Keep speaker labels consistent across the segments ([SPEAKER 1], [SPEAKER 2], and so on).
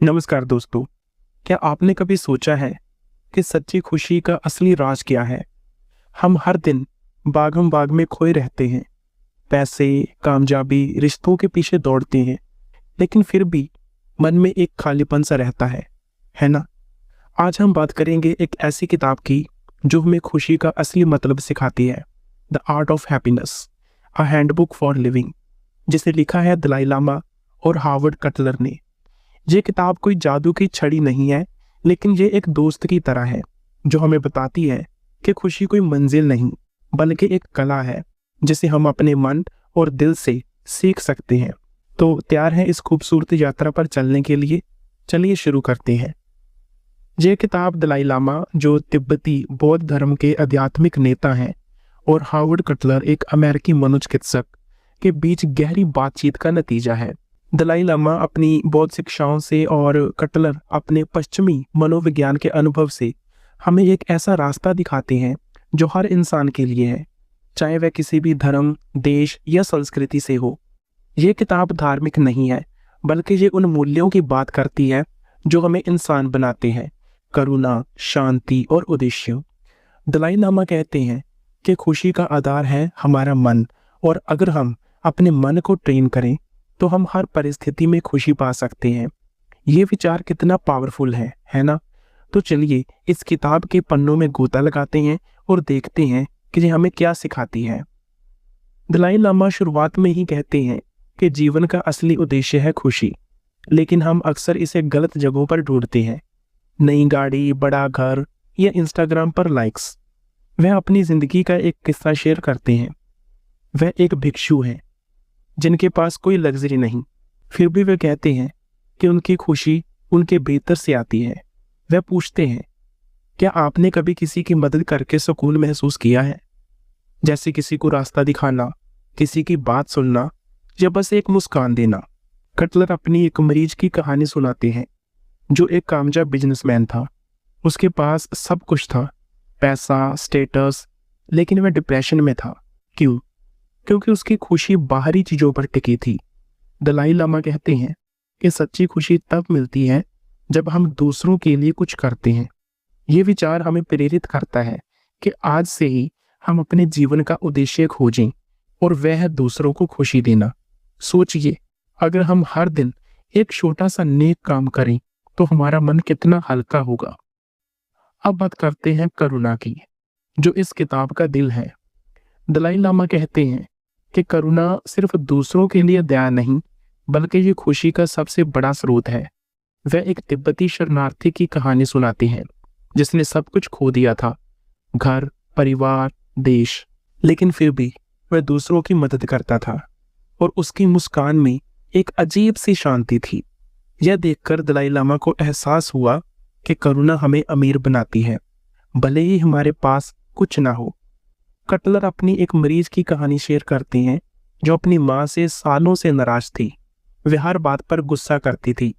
[SPEAKER 1] नमस्कार दोस्तों। क्या आपने कभी सोचा है कि सच्ची खुशी का असली राज क्या है? हम हर दिन भागम भाग में खोए रहते हैं। पैसे, कामयाबी, रिश्तों के पीछे दौड़ते हैं, लेकिन फिर भी मन में एक खालीपन सा रहता है ना? आज हम बात करेंगे एक ऐसी किताब की जो हमें खुशी का असली मतलब सिखाती है। The art of happiness, a handbook for living, जिसे लिखा है दलाई लामा और हार्वर्ड कटलर ने। ये किताब कोई जादू की छड़ी नहीं है, लेकिन ये एक दोस्त की तरह है जो हमें बताती है कि खुशी कोई मंजिल नहीं, बल्कि एक कला है जिसे हम अपने मन और दिल से सीख सकते हैं। तो तैयार हैं इस खूबसूरत यात्रा पर चलने के लिए? चलिए शुरू करते हैं। ये किताब दलाई लामा, जो तिब्बती बौद्ध धर्म के आध्यात्मिक नेता हैं, और हार्वर्ड कटलर, एक अमेरिकी मनोचिकित्सक, के बीच गहरी बातचीत का नतीजा है। दलाई लामा अपनी बौद्ध शिक्षाओं से और कटलर अपने पश्चिमी मनोविज्ञान के अनुभव से हमें एक ऐसा रास्ता दिखाते हैं जो हर इंसान के लिए है, चाहे वह किसी भी धर्म, देश या संस्कृति से हो। ये किताब धार्मिक नहीं है, बल्कि ये उन मूल्यों की बात करती है जो हमें इंसान बनाते हैं: करुणा, शांति और उद्देश्य। दलाई लामा कहते हैं कि खुशी का आधार है हमारा मन, और अगर हम अपने मन को ट्रेन करें तो हम हर परिस्थिति में खुशी पा सकते हैं। ये विचार कितना पावरफुल है ना? तो चलिए इस किताब के पन्नों में गोता लगाते हैं और देखते हैं कि ये हमें क्या सिखाती है। दलाई लामा शुरुआत में ही कहते हैं कि जीवन का असली उद्देश्य है खुशी, लेकिन हम अक्सर इसे गलत जगहों पर ढूंढते हैं: नई गाड़ी, बड़ा घर या इंस्टाग्राम पर लाइक्स। वह अपनी जिंदगी का एक किस्सा शेयर करते हैं। वह एक भिक्षु हैं जिनके पास कोई लग्जरी नहीं, फिर भी वे कहते हैं कि उनकी खुशी उनके भीतर से आती है। वह पूछते हैं, क्या आपने कभी किसी की मदद करके सुकून महसूस किया है? जैसे किसी को रास्ता दिखाना, किसी की बात सुनना या बस एक मुस्कान देना। कटलर अपनी एक मरीज की कहानी सुनाते हैं जो एक कामयाब बिजनेसमैन था। उसके पास सब कुछ था, पैसा, स्टेटस, लेकिन वह डिप्रेशन में था। क्यों? क्योंकि उसकी खुशी बाहरी चीजों पर टिकी थी। दलाई लामा कहते हैं कि सच्ची खुशी तब मिलती है जब हम दूसरों के लिए कुछ करते हैं। ये विचार हमें प्रेरित करता है कि आज से ही हम अपने जीवन का उद्देश्य खोजें, और वह है दूसरों को खुशी देना। सोचिए, अगर हम हर दिन एक छोटा सा नेक काम करें तो हमारा मन कितना हल्का होगा। अब बात करते हैं करुणा की, जो इस किताब का दिल है। दलाई लामा कहते हैं कि करुणा सिर्फ दूसरों के लिए दया नहीं, बल्कि ये खुशी का सबसे बड़ा स्रोत है। वह एक तिब्बती शरणार्थी की कहानी सुनाते हैं जिसने सब कुछ खो दिया था: घर, परिवार, देश, लेकिन फिर भी वह दूसरों की मदद करता था, और उसकी मुस्कान में एक अजीब सी शांति थी। यह देखकर दलाई लामा को एहसास हुआ कि करुणा हमें अमीर बनाती है, भले ही हमारे पास कुछ ना हो। कटलर अपनी एक मरीज की कहानी शेयर करते हैं जो अपनी माँ से सालों से नाराज थी। वह हर बात पर गुस्सा करती थी,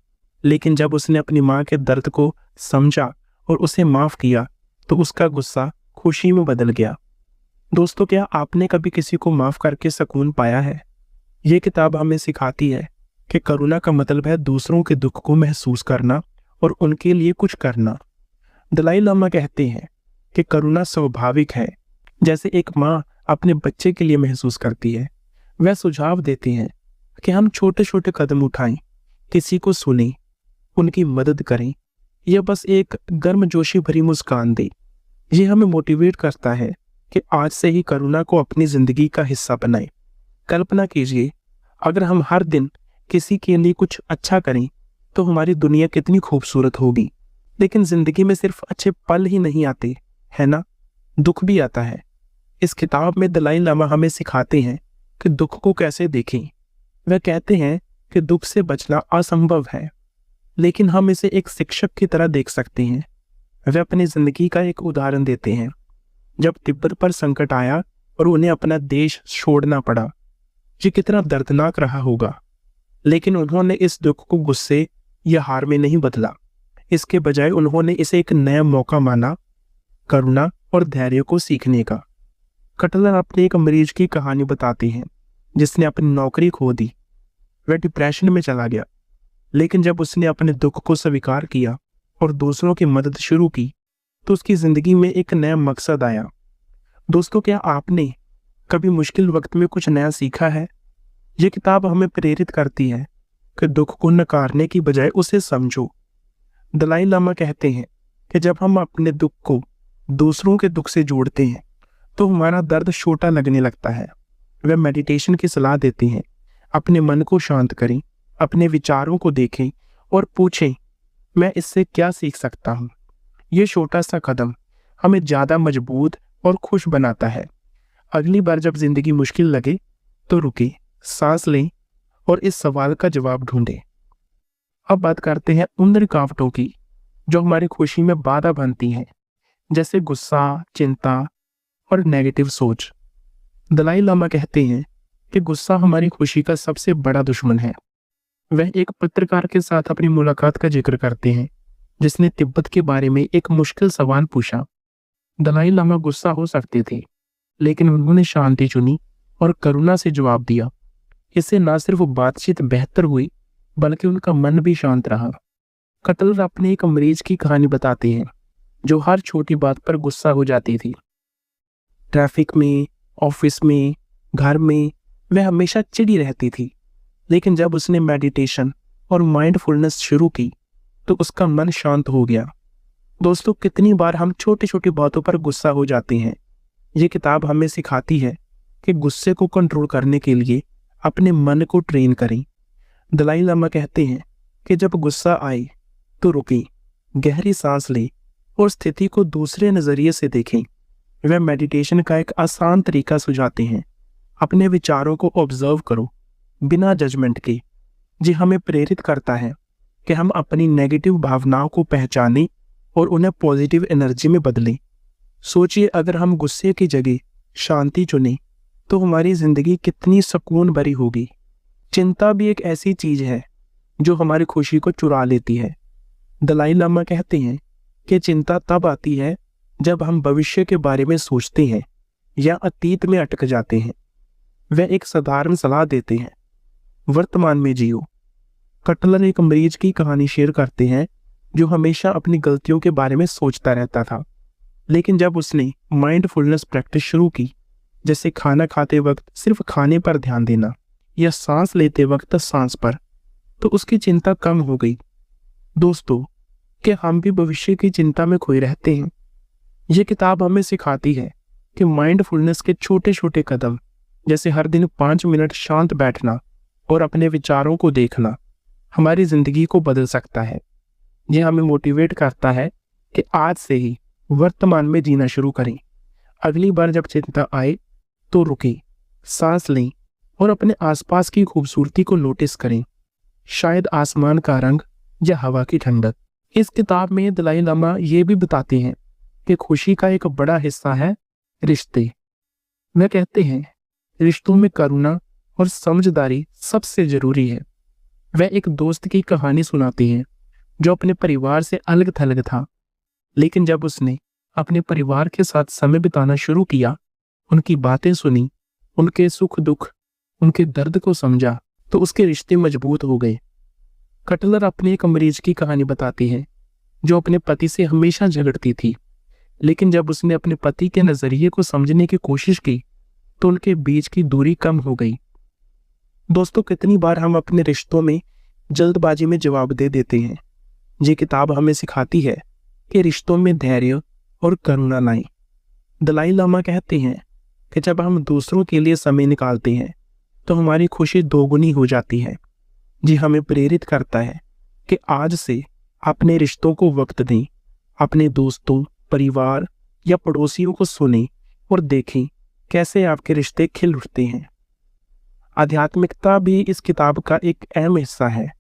[SPEAKER 1] लेकिन जब उसने अपनी माँ के दर्द को समझा और उसे माफ किया तो उसका गुस्सा खुशी में बदल गया। दोस्तों, क्या आपने कभी किसी को माफ करके सुकून पाया है? ये किताब हमें सिखाती है कि करुणा का मतलब है दूसरों के दुख को महसूस करना और उनके लिए कुछ करना। दलाई लामा कहते हैं कि करुणा स्वाभाविक है, जैसे एक माँ अपने बच्चे के लिए महसूस करती है। वह सुझाव देते हैं कि हम छोटे छोटे कदम उठाएं, किसी को सुनें, उनकी मदद करें, या बस एक गर्मजोशी भरी मुस्कान दें। यह हमें मोटिवेट करता है कि आज से ही करुणा को अपनी जिंदगी का हिस्सा बनाएं। कल्पना कीजिए, अगर हम हर दिन किसी के लिए कुछ अच्छा करें तो हमारी दुनिया कितनी खूबसूरत होगी। लेकिन जिंदगी में सिर्फ अच्छे पल ही नहीं आते, है ना? दुख भी आता है। इस किताब में दलाई लामा हमें सिखाते हैं कि दुख को कैसे देखें। वह कहते हैं कि दुख से बचना असंभव है, लेकिन हम इसे एक शिक्षक की तरह देख सकते हैं। वे अपनी जिंदगी का एक उदाहरण देते हैं। जब तिब्बत पर संकट आया और उन्हें अपना देश छोड़ना पड़ा, ये कितना दर्दनाक रहा होगा, लेकिन उन्होंने इस दुख को गुस्से या हार में नहीं बदला। इसके बजाय उन्होंने इसे एक नया मौका माना, करुणा और धैर्य को सीखने का। कटलर अपने एक मरीज की कहानी बताते हैं जिसने अपनी नौकरी खो दी। वह डिप्रेशन में चला गया, लेकिन जब उसने अपने दुख को स्वीकार किया और दूसरों की मदद शुरू की तो उसकी जिंदगी में एक नया मकसद आया। दोस्तों, क्या आपने कभी मुश्किल वक्त में कुछ नया सीखा है? ये किताब हमें प्रेरित करती है कि दुख को नकारने की बजाय उसे समझो। दलाई लामा कहते हैं कि जब हम अपने दुख को दूसरों के दुख से जोड़ते हैं तो हमारा दर्द छोटा लगने लगता है। वे मेडिटेशन की सलाह देते हैं, अपने मन को शांत करें, अपने विचारों को देखें और पूछें, मैं इससे क्या सीख सकता हूँ। ये छोटा सा कदम हमें ज़्यादा मजबूत और खुश बनाता है। अगली बार जब जिंदगी मुश्किल लगे तो रुके, सांस लें और इस सवाल का जवाब ढूंढें। अब बात करते हैं उन रुकावटों की जो हमारी खुशी में बाधा बनती हैं, जैसे गुस्सा, चिंता और नेगेटिव सोच। दलाई लामा कहते हैं कि गुस्सा हमारी खुशी का सबसे बड़ा दुश्मन है। वह एक पत्रकार के साथ अपनी मुलाकात का जिक्र करते हैं जिसने तिब्बत के बारे में एक मुश्किल सवाल पूछा। दलाई लामा गुस्सा हो सकते थे, लेकिन उन्होंने शांति चुनी और करुणा से जवाब दिया। इससे न सिर्फ बातचीत बेहतर हुई बल्कि उनका मन भी शांत रहा। कटलर अपने एक मरीज की कहानी बताते हैं जो हर छोटी बात पर गुस्सा हो जाती थी। ट्रैफिक में, ऑफिस में, घर में वह हमेशा चिढ़ी रहती थी, लेकिन जब उसने मेडिटेशन और माइंडफुलनेस शुरू की तो उसका मन शांत हो गया। दोस्तों, कितनी बार हम छोटी छोटी बातों पर गुस्सा हो जाते हैं। ये किताब हमें सिखाती है कि गुस्से को कंट्रोल करने के लिए अपने मन को ट्रेन करें। दलाई लामा कहते हैं कि जब गुस्सा आए तो रुकें, गहरी सांस लें और स्थिति को दूसरे नज़रिए से देखें। वह मेडिटेशन का एक आसान तरीका सुझाते हैं। अपने विचारों को ऑब्जर्व करो बिना जजमेंट के। जी हमें प्रेरित करता है कि हम अपनी नेगेटिव भावनाओं को पहचानें और उन्हें पॉजिटिव एनर्जी में बदलें। सोचिए, अगर हम गुस्से की जगह शांति चुनें तो हमारी जिंदगी कितनी सुकून भरी होगी। चिंता भी एक ऐसी चीज है जो हमारी खुशी को चुरा लेती है। दलाई लामा कहते हैं कि चिंता तब आती है जब हम भविष्य के बारे में सोचते हैं या अतीत में अटक जाते हैं। वह एक साधारण सलाह देते हैं, वर्तमान में जियो। कटलर एक मरीज की कहानी शेयर करते हैं जो हमेशा अपनी गलतियों के बारे में सोचता रहता था, लेकिन जब उसने माइंडफुलनेस प्रैक्टिस शुरू की, जैसे खाना खाते वक्त सिर्फ खाने पर ध्यान देना या सांस लेते वक्त सांस पर, तो उसकी चिंता कम हो गई। दोस्तों, क्या हम भी भविष्य की चिंता में खोए रहते हैं? यह किताब हमें सिखाती है कि माइंडफुलनेस के छोटे छोटे कदम, जैसे हर दिन 5 मिनट शांत बैठना और अपने विचारों को देखना, हमारी जिंदगी को बदल सकता है। यह हमें मोटिवेट करता है कि आज से ही वर्तमान में जीना शुरू करें। अगली बार जब चिंता आए तो रुकें, सांस लें और अपने आसपास की खूबसूरती को नोटिस करें, शायद आसमान का रंग या हवा की ठंडक। इस किताब में दलाई लामा ये भी बताते हैं कि खुशी का एक बड़ा हिस्सा है रिश्ते। वह कहते हैं रिश्तों में करुणा और समझदारी सबसे जरूरी है। वह एक दोस्त की कहानी सुनाते हैं जो अपने परिवार से अलग थलग था, लेकिन जब उसने अपने परिवार के साथ समय बिताना शुरू किया, उनकी बातें सुनी, उनके सुख दुख, उनके दर्द को समझा, तो उसके रिश्ते मजबूत हो गए। कटलर अपने एक मरीज की कहानी बताती है जो अपने पति से हमेशा झगड़ती थी, लेकिन जब उसने अपने पति के नजरिए को समझने की कोशिश की तो उनके बीच की दूरी कम हो गई। दोस्तों, कितनी बार हम अपने रिश्तों में जल्दबाजी में जवाब दे देते हैं। ये किताब हमें सिखाती है कि रिश्तों में धैर्य और करुणा लाएं। दलाई लामा कहते हैं कि जब हम दूसरों के लिए समय निकालते हैं तो हमारी खुशी दोगुनी हो जाती है। जी हमें प्रेरित करता है कि आज से अपने रिश्तों को वक्त दें, अपने दोस्तों, परिवार या पड़ोसियों को सुनें और देखें कैसे आपके रिश्ते खिल उठते हैं। आध्यात्मिकता भी इस किताब का एक अहम हिस्सा है,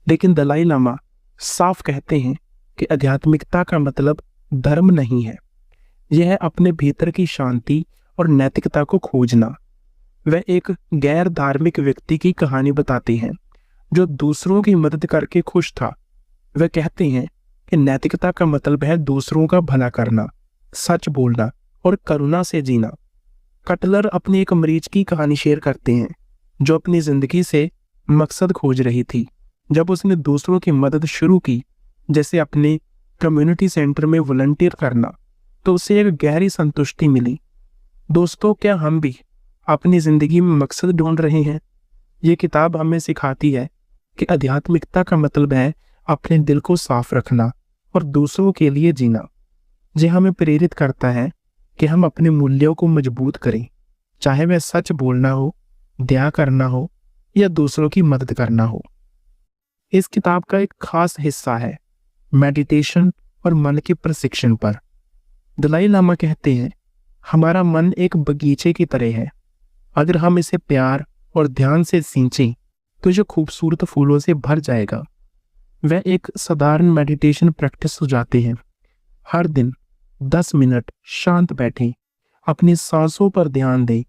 [SPEAKER 1] लेकिन दलाई लामा साफ कहते हैं कि आध्यात्मिकता का मतलब धर्म नहीं है। यह है अपने भीतर की शांति और नैतिकता को खोजना। वह एक गैर धार्मिक व्यक्ति की कहानी बताते हैं जो दूसरों की मदद करके खुश था। वह कहते हैं कि नैतिकता का मतलब है दूसरों का भला करना, सच बोलना और करुणा से जीना। कटलर अपने एक मरीज की कहानी शेयर करते हैं जो अपनी जिंदगी से मकसद खोज रही थी, जब उसने दूसरों की मदद शुरू की, जैसे अपने कम्युनिटी सेंटर में वॉलंटियर करना, तो उसे एक गहरी संतुष्टि मिली। दोस्तों, क्या हम भी अपनी जिंदगी में मकसद ढूंढ रहे हैं? ये किताब हमें सिखाती है कि आध्यात्मिकता का मतलब है अपने दिल को साफ रखना और दूसरों के लिए जीना। ये हमें प्रेरित करता है कि हम अपने मूल्यों को मजबूत करें, चाहे वह सच बोलना हो, दया करना हो या दूसरों की मदद करना हो। इस किताब का एक खास हिस्सा है मेडिटेशन और मन के प्रशिक्षण पर। दलाई लामा कहते हैं, हमारा मन एक बगीचे की तरह है। अगर हम इसे प्यार और ध्यान से सींचें तो ये खूबसूरत फूलों से भर जाएगा। वह एक साधारण मेडिटेशन प्रैक्टिस हो जाते हैं। हर दिन 10 मिनट शांत बैठें, अपनी सांसों पर ध्यान दें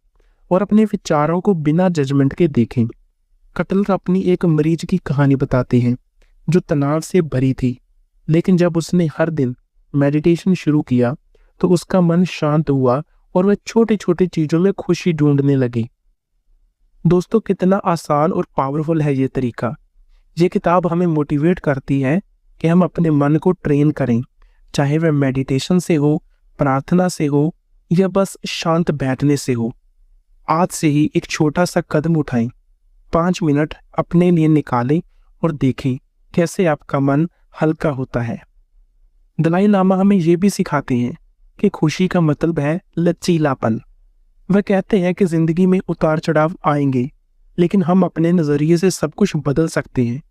[SPEAKER 1] और अपने विचारों को बिना जजमेंट के देखें। कटलर अपनी एक मरीज की कहानी बताते हैं जो तनाव से भरी थी, लेकिन जब उसने हर दिन मेडिटेशन शुरू किया तो उसका मन शांत हुआ और वह छोटी छोटी चीजों में खुशी ढूंढने लगी। दोस्तों, कितना आसान और पावरफुल है ये तरीका। ये किताब हमें मोटिवेट करती है कि हम अपने मन को ट्रेन करें, चाहे वह मेडिटेशन से हो, प्रार्थना से हो या बस शांत बैठने से हो। आज से ही एक छोटा सा कदम उठाएं, 5 मिनट अपने लिए निकालें और देखें कैसे आपका मन हल्का होता है। दलाई लामा हमें ये भी सिखाते हैं कि खुशी का मतलब है लचीलापन। वह कहते हैं कि जिंदगी में उतार चढ़ाव आएंगे, लेकिन हम अपने नजरिए से सब कुछ बदल सकते हैं।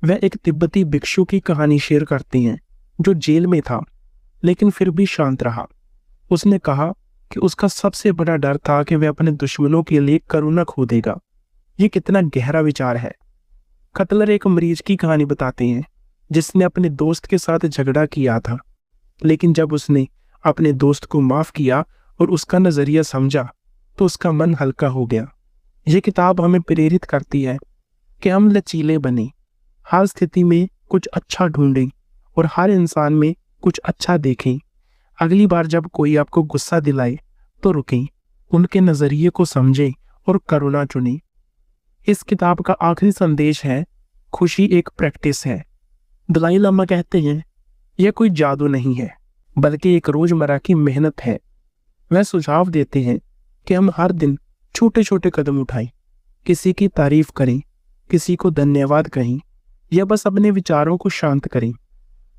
[SPEAKER 1] वह एक तिब्बती भिक्षु की कहानी शेयर करते हैं जो जेल में था लेकिन फिर भी शांत रहा। उसने कहा कि उसका सबसे बड़ा डर था कि वह अपने दुश्मनों के लिए करुणा खो देगा। ये कितना गहरा विचार है। कटलर एक मरीज की कहानी बताते हैं जिसने अपने दोस्त के साथ झगड़ा किया था, लेकिन जब उसने अपने दोस्त को माफ किया और उसका नजरिया समझा तो उसका मन हल्का हो गया। यह किताब हमें प्रेरित करती है कि हम लचीले बने, हर स्थिति में कुछ अच्छा ढूंढें और हर इंसान में कुछ अच्छा देखें। अगली बार जब कोई आपको गुस्सा दिलाए तो रुकें, उनके नजरिए को समझें और करुणा चुनें। इस किताब का आखिरी संदेश है, खुशी एक प्रैक्टिस है। दलाई लामा कहते हैं, यह कोई जादू नहीं है बल्कि एक रोजमर्रा की मेहनत है। वह सुझाव देते हैं कि हम हर दिन छोटे छोटे कदम उठाएं, किसी की तारीफ करें, किसी को धन्यवाद कहें या बस अपने विचारों को शांत करें।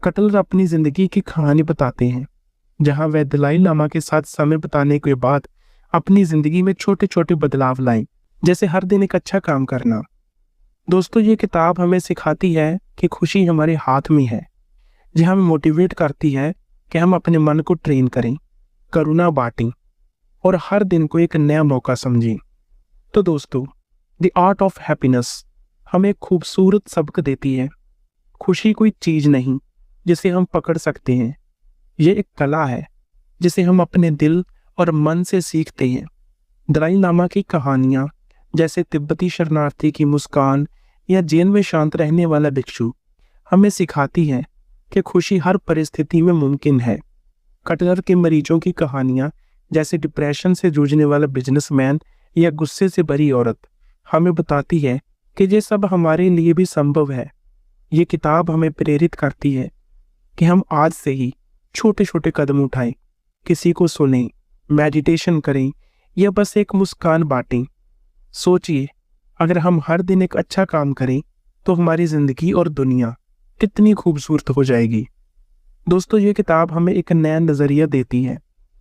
[SPEAKER 1] कटलर अपनी जिंदगी की कहानी बताते हैं जहां वह दलाई लामा के साथ समय बिताने के बाद अपनी जिंदगी में छोटे छोटे बदलाव लाएं, जैसे हर दिन एक अच्छा काम करना। दोस्तों, ये किताब हमें सिखाती है कि खुशी हमारे हाथ में है। यह हमें मोटिवेट करती है कि हम अपने मन को ट्रेन करें, करुणा बांटें और हर दिन को एक नया मौका समझें। तो दोस्तों, द आर्ट ऑफ हैप्पीनेस हमें खूबसूरत सबक देती है। खुशी कोई चीज नहीं जिसे हम पकड़ सकते हैं, ये एक कला है जिसे हम अपने दिल और मन से सीखते हैं। दलाई लामा की कहानियां जैसे तिब्बती शरणार्थी की मुस्कान या जेल में शांत रहने वाला भिक्षु हमें सिखाती है कि खुशी हर परिस्थिति में मुमकिन है। कटलर के मरीजों की कहानियां जैसे डिप्रेशन से जूझने वाला बिजनेसमैन या गुस्से से भरी औरत हमें बताती है कि ये सब हमारे लिए भी संभव है। ये किताब हमें प्रेरित करती है कि हम आज से ही छोटे छोटे कदम उठाएं, किसी को सुनें, मेडिटेशन करें या बस एक मुस्कान बांटें। सोचिए, अगर हम हर दिन एक अच्छा काम करें तो हमारी जिंदगी और दुनिया कितनी खूबसूरत हो जाएगी। दोस्तों, ये किताब हमें एक नया नजरिया देती है।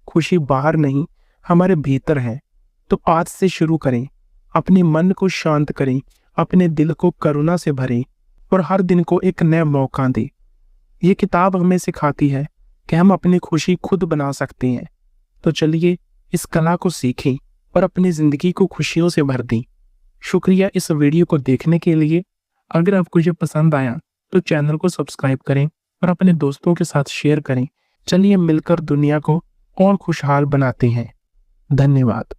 [SPEAKER 1] खुशी बाहर नहीं, हमारे भीतर है। तो आज से शुरू करें, अपने मन को शांत करें, अपने दिल को करुणा से भरें और हर दिन को एक नया मौका दें। ये किताब हमें सिखाती है कि हम अपनी खुशी खुद बना सकते हैं। तो चलिए इस कला को सीखें और अपनी जिंदगी को खुशियों से भर दें। शुक्रिया इस वीडियो को देखने के लिए। अगर आपको ये पसंद आया तो चैनल को सब्सक्राइब करें और अपने दोस्तों के साथ शेयर करें। चलिए मिलकर दुनिया को और खुशहाल बनाते हैं। धन्यवाद।